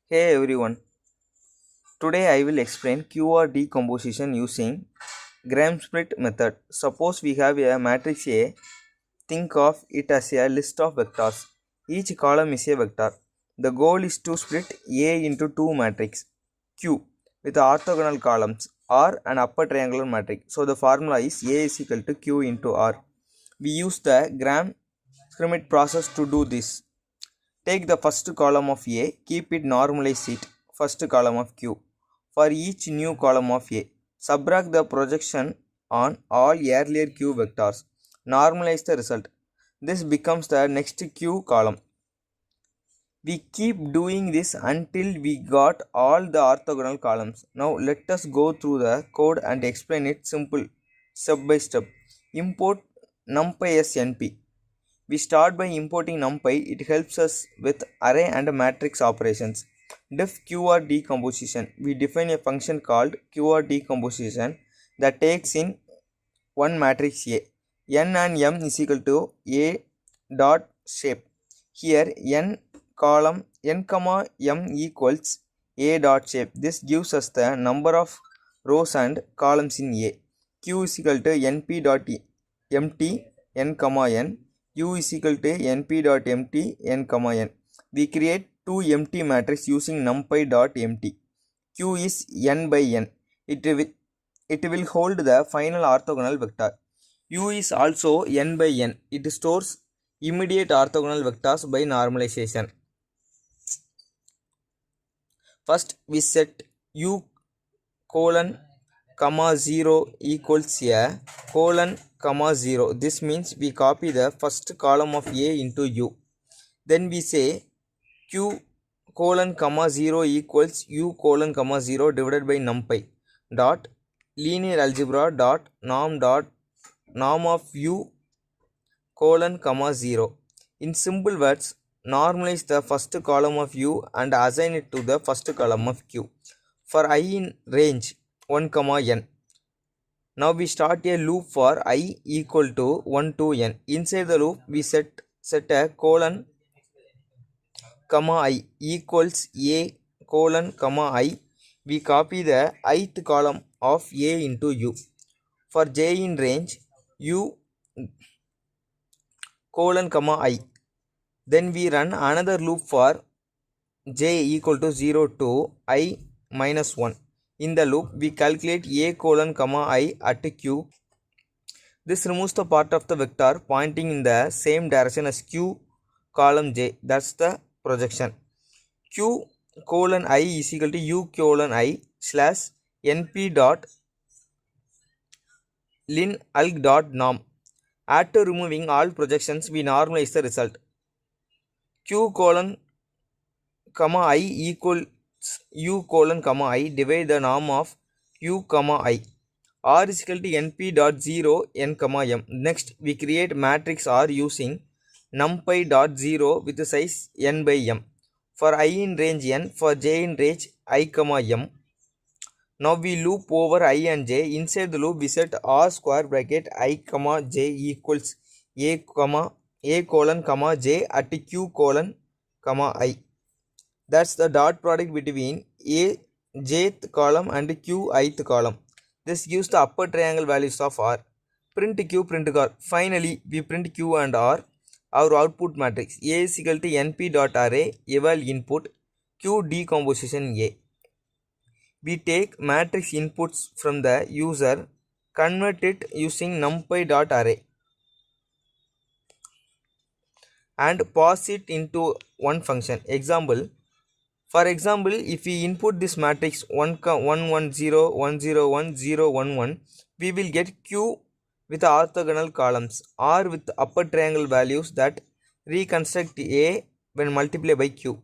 Hey everyone, today I will explain QR decomposition using Gram-Split method. Suppose we have a matrix A, think of it as a list of vectors. Each column is a vector. The goal is to split A into two matrices Q with orthogonal columns R and upper triangular matrix. So the formula is A is equal to Q into R. We use the Gram-Schmidt process to do this. Take the first column of A, keep it normalize it, first column of Q. For each new column of A, subtract the projection on all earlier Q vectors. Normalize the result. This becomes the next Q column. We keep doing this until we got all the orthogonal columns. Now let us go through the code and explain it simple step by step. Import numpy as np. We start by importing numpy. It helps us with array and matrix operations. Def QR decomposition. We define a function called QR decomposition that takes in one matrix A. N and M is equal to A dot shape. Here n comma M equals A dot shape. This gives us the number of rows and columns in A. Q is equal to np dot empty n comma n. U is equal to np dot empty n comma n. We create two empty matrix using numpy dot empty. Q is n by n. It will hold the final orthogonal vector. U is also n by n. It stores immediate orthogonal vectors by normalization. First we set U colon comma 0 equals a colon comma 0. This means we copy the first column of A into U. Then we say Q colon comma 0 equals U colon comma 0 divided by numpy dot linear algebra dot norm of U colon comma 0. In simple words, normalize the first column of U and assign it to the first column of Q. For I in range 1 comma n. Now we start a loop for I equal to 1 to n. Inside the loop we set a colon comma I equals A colon comma I. We copy the ith column of A into U. For j in range U colon comma I. Then we run another loop for j equal to 0 to I minus 1. In the loop, we calculate A colon comma I at Q. This removes the part of the vector pointing in the same direction as Q column j. That's the projection. Q colon I is equal to U colon I slash np dot lin alg dot norm. After removing all projections, we normalize the result. Q colon comma I equals U colon comma I divide the norm of U comma I. R is equal to np dot 0 n comma m. Next, we create matrix R using numpy dot 0 with the size n by m. For I in range n, for j in range I comma m. Now we loop over I and j. Inside the loop, we set R square bracket I comma j equals A colon comma j at Q colon comma I. That's the dot product between A jth column and Q ith column. This gives the upper triangle values of R. Print Q, print R. Finally, we print Q and R. Our output matrix A is equal to np dot array eval input Q decomposition A. We take matrix inputs from the user, convert it using numpy dot array, and pass it into one function. For example, if we input this matrix 1 1 0 1 0 1 0 1 1, we will get Q with orthogonal columns, R with upper triangle values that reconstruct A when multiplied by Q.